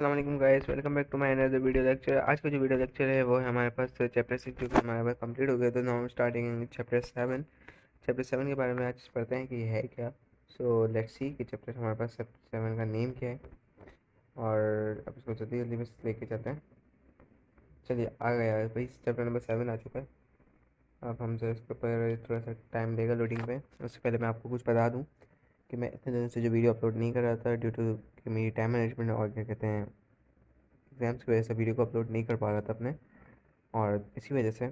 अस्सलाम वालेकुम guys, welcome back to my another video lecture. आज का जो वीडियो लेक्चर है वो है हमारे पास चैप्टर 6 जो कि हमारे पास कंप्लीट हो गया। तो नाउ स्टार्टिंग चैप्टर 7। चैप्टर 7 के बारे में आज पढ़ते हैं कि ये है क्या। सो लेट्स सी कि चैप्टर हमारे पास 7 का नेम क्या है, और अब इसको जल्दी जल्दी बस लेके चलते हैं। चलिए आ गया है भाई, चैप्टर नंबर 7 आ चुका है। अब हमसे इसके ऊपर थोड़ा सा टाइम लेगा लोडिंग पे। उससे पहले मैं आपको कुछ बता दूँ कि मैं इतने दिनों से जो वीडियो अपलोड नहीं कर रहा था ड्यू टू कि मेरी टाइम मैनेजमेंट और क्या कहते हैं एग्ज़ाम्स की वजह से वीडियो को अपलोड नहीं कर पा रहा था अपने। और इसी वजह से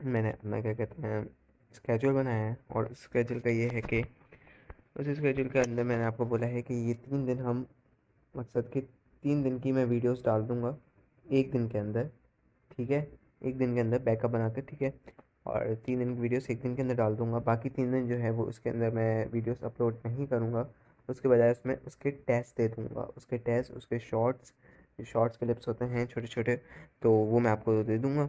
मैंने अपना क्या कहते हैं स्केड्यूल बनाया है, और उस स्केड्यूल का ये है कि उस स्केड्यूल के अंदर मैंने आपको बोला है कि ये 3 दिन हम मकसद कि 3 दिन की मैं वीडियोस डाल दूँगा एक दिन के अंदर, ठीक है। एक दिन के अंदर बैकअप बना के, ठीक है। और 3 दिन की वीडियोस एक दिन के अंदर डाल दूँगा। बाकी 3 दिन जो है वो उसके अंदर मैं वीडियोस अपलोड नहीं करूँगा। उसके बजाय उसमें उसके टेस्ट दे दूँगा, उसके टेस्ट, उसके शॉर्ट्स, जो शॉर्ट्स क्लिप्स होते हैं छोटे छोटे, तो वो मैं आपको दे दूँगा।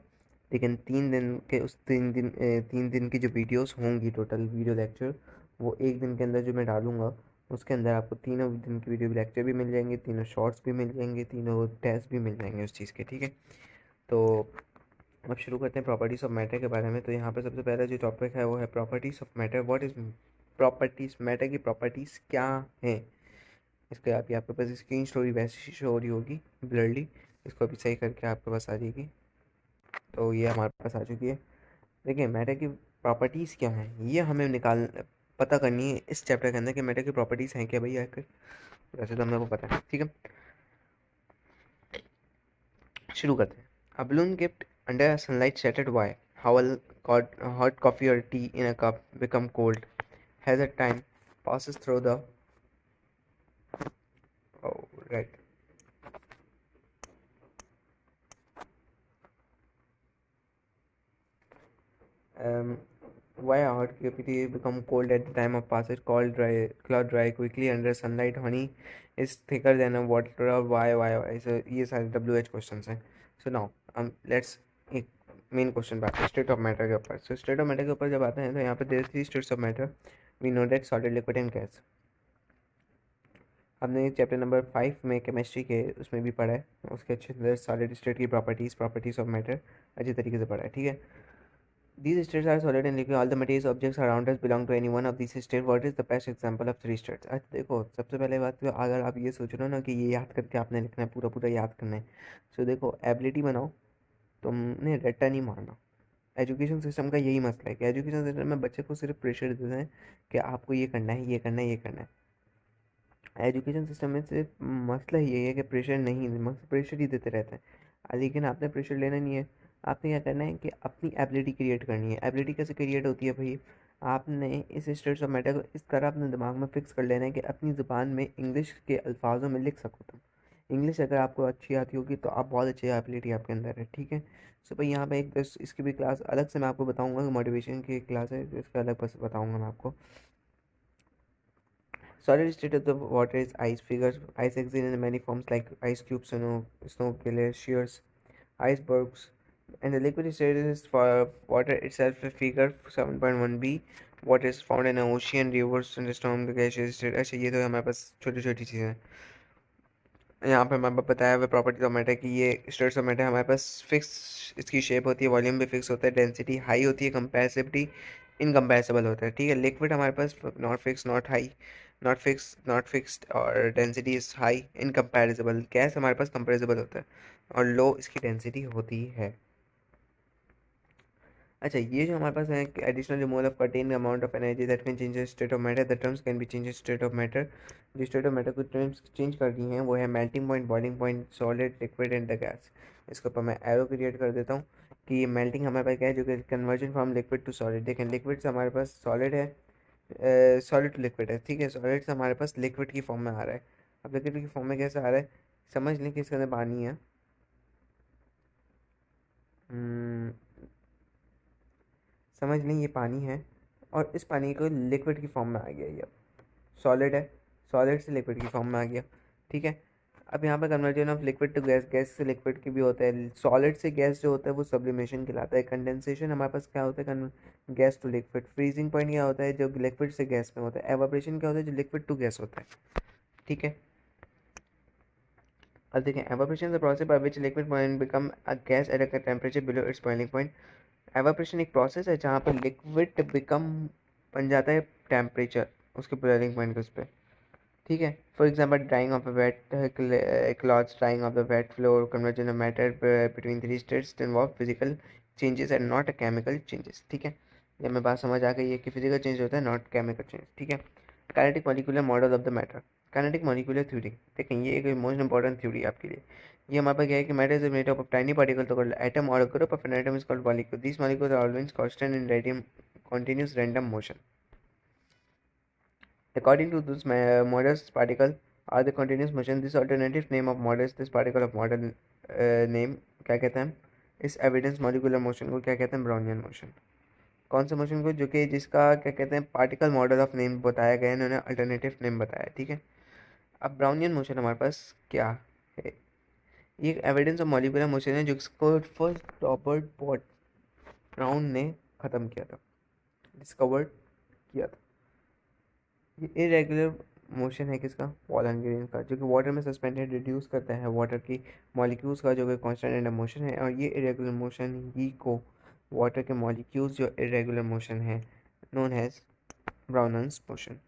लेकिन 3 दिन के उस 3 दिन की जो वीडियोस होंगी, टोटल वीडियो लेक्चर, वो एक दिन के अंदर जो मैं डालूँगा उसके अंदर आपको तीनों दिन की वीडियो लेक्चर भी मिल जाएंगे, तीनों शॉर्ट्स भी मिल जाएंगे, तीनों टेस्ट भी मिल जाएंगे उस चीज़ के, ठीक है। तो अब शुरू करते हैं प्रॉपर्टीज़ ऑफ मैटर के बारे में। तो यहाँ पे सबसे पहला जो टॉपिक है वो है properties of matter. What is properties, matter की प्रॉपर्टीज़ क्या हैं। इसके अभी आपके पास स्क्रीन स्टोरी वैसे शो हो रही होगी ब्लरली, इसको अभी सही करके आपके पास आ जाएगी। तो ये हमारे पास आ चुकी है। देखिए मैटर की प्रॉपर्टीज़ क्या हैं, ये हमें पता करनी है इस चैप्टर के अंदर कि मैटर की प्रॉपर्टीज़ हैं क्या भैया। वैसे तो हमने को पता है, ठीक है। शुरू करते हैं। A balloon kept under sunlight shattered. Why? How will hot coffee or tea in a cup become cold as the time passes through the oh, right. Um, why a hot coffee become cold at the time of passage? Cloud dry quickly under sunlight. Honey is thicker than a water. Why? So ये सारे WH questions हैं. So now let's एक main question बात है state of matter के ऊपर। सो state of matter के ऊपर जब आते हैं तो यहाँ पे there three states of matter. We know that solid, liquid and gas. हमने चैप्टर नंबर 5 में केमिस्ट्री के उसमें भी पढ़ा है, उसके अच्छे अंदर सॉलिड स्टेट की प्रॉपर्टीज़ ऑफ मैटर अच्छी तरीके से पढ़ा है, ठीक है। These states are solid and liquid. All the materials objects around us belong to any one of these states. What is the best example of three states? अच्छा देखो, सबसे पहले बात तो अगर आप ये सोच रहे हो ना कि ये याद करके आपने लिखना है, पूरा पूरा याद करना है, तो देखो एबिलिटी बनाओ, तुमने रट्टा नहीं मारना। एजुकेशन सिस्टम का यही मसला है कि एजुकेशन सिस्टम में बच्चे को सिर्फ प्रेशर देते हैं कि आपको ये करना है, ये करना है, ये करना है। एजुकेशन सिस्टम में सिर्फ मसला यही है कि प्रेशर नहीं, प्रेशर ही देते रहते हैं। लेकिन आपने प्रेशर लेना नहीं है। आपने क्या करना है कि अपनी एबिलिटी क्रिएट करनी है। एबिलिटी कैसे क्रिएट होती है भाई? आपने इस स्टेट्स ऑफ मैटर को इस तरह अपने दिमाग में फिक्स कर लेना है कि अपनी ज़ुबान में इंग्लिश के अल्फाजों में लिख सको तुम। इंग्लिश अगर आपको अच्छी आती होगी तो आप बहुत अच्छी एबिलिटी आपके अंदर है, ठीक है। सो भाई यहाँ पे एक इसकी भी क्लास अलग से मैं आपको बताऊँगा, मोटिवेशन की क्लास है, इसका अलग बस बताऊँगा मैं आपको। Solid state of the water is ice. Figures ice exist in many forms like ice cubes, snow glaciers, icebergs, and the liquid state is for water itself. Figure 7.1b. What is found in an ocean, rivers, and storm glaciers state. अच्छा ये तो हमारे पास छोटी छोटी चीज़ें हैं। यहाँ पे हमारे पास बताया हुआ प्रॉपर्टीज ऑफ मैटर की ये स्टेट्स ऑफ मैटर हमारे पास फिक्स इसकी शेप होती है, वॉल्यूम भी फिक्स होता है, डेंसिटी हाई होती है, कंपैरेसिबिलिटी इनकम्पैरेसिबल होता है, ठीक है। लिक्विड हमारे पास not fix, not high, not fixed, और density is high, incompressible. Gas हमारे पास कंपैरेसिबल होता है और लो इसकी डेंसिटी होती है। अच्छा ये जो हमारे पास है additional removal of contain amount of energy that can change state of matter, the terms can be change state of matter. जो स्टेट ऑफ मैटर को टर्म्स चेंज कर दी हैं वो है melting point, boiling point, solid, liquid and the gas. इसके ऊपर मैं arrow create कर देता हूँ कि ये मेल्टिंग हमारे पास क्या है, जो कि conversion from liquid to solid. देखें लिक्विड से हमारे पास सॉलिड है, सॉलिड टू लिक्विड है, ठीक है। सॉलिड से हमारे पास लिक्विड की फॉर्म में आ रहा है। अब लिक्विड की फॉर्म में कैसे आ रहा है, समझ लें कि इसके अंदर पानी है। हम्म, समझ लें ये पानी है और इस पानी को लिक्विड की फॉर्म में आ गया ये। सॉलिड है, सॉलिड से लिक्विड की फॉर्म में आ गया, ठीक है। अब यहाँ पे conversion of liquid to gas, gas से लिक्विड की भी होता है। सॉलिड से गैस जो होता है वो सब्लिमेशन कहलाता है। कंडेंसेशन हमारे पास क्या होता है, gas to liquid. Freezing point क्या होता है, जो लिक्विड से गैस में होता है। एवापोरेशन क्या होता है, जो लिक्विड टू गैस होता है, ठीक है। अब देखें, evaporation the process by which liquid point become a gas at a temperature below it's boiling point. Evaporation एक प्रोसेस है जहाँ पर लिक्विड बिकम बन जाता है टेम्परेचर उसके बॉइलिंग पॉइंट के उस पर, ठीक है। For example drying of a wet clothes, drying of the wet floor, conversion of matter between three states involve physical changes and not chemical changes, ठीक है। ये हमें बात समझ आ गई है कि फिजिकल चेंज होता है, नॉट केमिकल चेंज, ठीक है। Kinetic molecular model of the matter, kinetic molecular theory, देखें ये एक मोस्ट इंपॉर्टेंट थ्योरी आपके लिए। ये हमारे पास क्या है कि matter is made up of tiny particle तो कॉल्ड एटम और group of an atom is called molecule. This molecules are always constant in radium continuous random motion. According to those models, particle are the continuous motion. This alternative name of models, this particle of model name क्या कहते हैं, इस evidence molecular motion को क्या कहते हैं, Brownian motion. कौन से मोशन को, जो कि जिसका क्या कहते हैं पार्टिकल मॉडल ऑफ नेम बताया गया है, इन्होंने अल्टरनेटिव नेम बताया, ठीक है। अब ब्राउनियन मोशन हमारे पास क्या है, ये एविडेंस ऑफ मॉलिकुलर मोशन है जिसको फर्स्ट रॉबर्ट ब्राउन ने ख़त्म किया था, डिस्कवर्ड किया था। ये इरेगुलर मोशन है किसका, पॉलन ग्रेन का, जो कि वाटर में सस्पेंडेड रिड्यूस करता है वाटर की मॉलिक्यूल्स का, जो कि कांस्टेंट एंड मोशन है। और ये इरेगुलर मोशन ही को वाटर के मॉलिक्यूल्स जो इरेगुलर मोशन है नोन हैज ब्राउनन्स मोशन,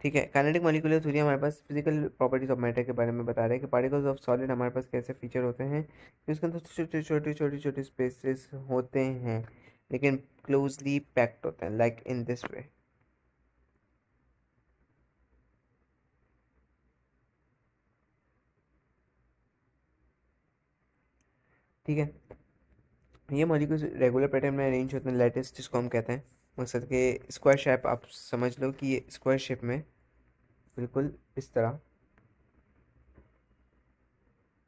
ठीक है। काइनेटिक मॉलिक्यूलर थ्योरी हमारे पास फिजिकल प्रॉपर्टीज ऑफ मैटर के बारे में बता रहे हैं कि पार्टिकल्स ऑफ सॉलिड हमारे पास कैसे फीचर होते हैं कि उसके अंदर छोटे छोटे स्पेसेस होते हैं लेकिन क्लोजली पैक्ड होते हैं, लाइक इन दिस वे, ठीक है। ये मॉलिक्यूल्स रेगुलर पैटर्न में अरेंज होते हैं, लैटिस जिसको हम कहते हैं, मकसद के स्क्वायर शेप आप समझ लो कि ये स्क्वायर शेप में बिल्कुल इस तरह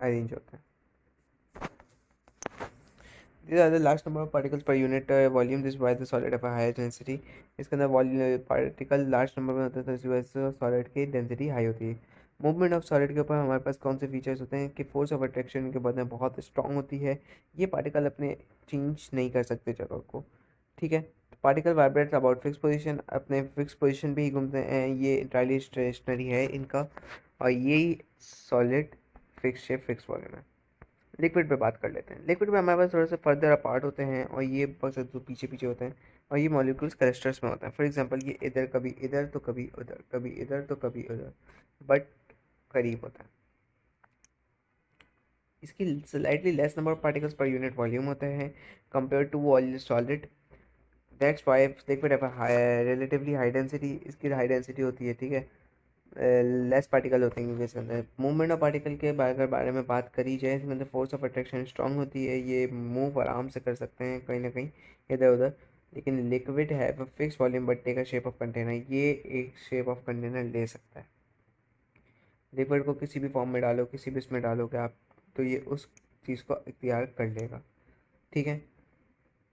अरेंज होते हैं। These are the large number of particles per unit volume. This is why the solid have a higher density. इसके अंदर वॉल्यूम पार्टिकल लार्ज नंबर में होते हैं तो इस वजह से सॉलिड की डेंसिटी हाई होती है। मूवमेंट ऑफ सॉलिड के ऊपर हमारे पास कौन से फीचर्स होते हैं कि फोर्स ऑफ अट्रैक्शन के बाद में बहुत स्ट्रांग होती है, ये पार्टिकल अपने चेंज नहीं कर सकते जगह को, ठीक है। Particle vibrates about fix position, अपने फिक्स पोजीशन पे ही घूमते हैं, ये इंटायरली स्टेशनरी है इनका, और यही solid fix shape fix volume है। लिक्विड पे बात कर लेते हैं। लिक्विड में हमारे पास थोड़े से फर्दर अपार्ट होते हैं और ये बस जो पीछे पीछे होते हैं और ये मॉलिक्यूल्स क्लस्टर्स में होते हैं। फॉर एग्जांपल ये इधर कभी इधर तो कभी उधर, कभी इधर तो कभी उधर, बट करीब होता है। इसकी slightly less number of particles per unit volume होते हैं compare to solid. That's why liquid have relatively high density, इसकी हाई डेंसिटी होती है, ठीक है। लेस पार्टिकल होते हैं क्योंकि इसके अंदर मूवमेंट ऑफ पार्टिकल के बारे में बात करी जाए, इसके अंदर फोर्स ऑफ अट्रैक्शन स्ट्रांग होती है, ये मूव आराम से कर सकते हैं कहीं ना कहीं इधर उधर। लेकिन लिक्विड है fix volume but take a shape of container, ये एक शेप ऑफ कंटेनर ले सकता है। लिक्विड को किसी भी फॉर्म में डालो, किसी भी इसमें डालोगे आप, तो ये उस चीज़ को इख्तियार कर लेगा, ठीक है।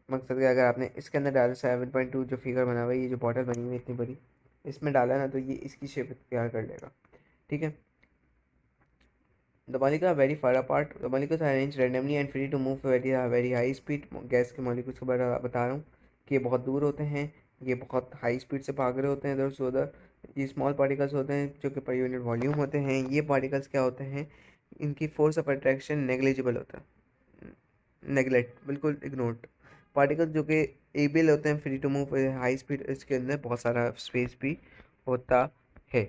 मकसद कि अगर आपने इसके अंदर डाला 7.2 जो फिगर बना हुआ है, ये जो बॉटल बनी हुई है इतनी बड़ी, इसमें डाला ना तो ये इसकी शेप इख्तियार कर लेगा, ठीक है। The molecules are very far apart. The molecules are arranged randomly and free to move very high speed. Gas के molecules को बता रहा हूँ कि ये बहुत दूर होते हैं, ये बहुत हाई स्पीड से भाग रहे होते हैं इधर से उधर। ये स्मॉल पार्टिकल्स होते हैं जो कि पर यूनिट वॉल्यूम होते हैं। ये पार्टिकल्स क्या होते हैं, इनकी फोर्स ऑफ अट्रैक्शन नेग्लिजिबल होता है, नेग्लेक्ट बिल्कुल इग्नोर्ड। पार्टिकल्स जो कि एबल होते हैं free to move high speed, इसके अंदर बहुत सारा स्पेस भी होता है।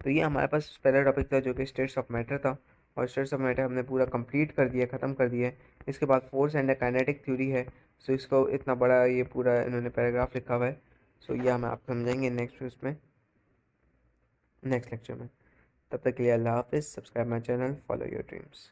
तो ये हमारे पास पहला टॉपिक था जो कि स्टेट्स ऑफ मैटर था, और स्टेट्स ऑफ मैटर हमने पूरा कंप्लीट कर दिया, ख़त्म कर दिया है। इसके बाद फोर्स एंड काइनेटिक थ्योरी है। सो इसको इतना बड़ा ये पूरा इन्होंने पैराग्राफ लिखा हुआ है। सो ये हम आप समझेंगे नेक्स्ट उसमें, नेक्स्ट लेक्चर में। तब तक के लिए अल्लाह हाफिज़। Subscribe my channel, follow your dreams.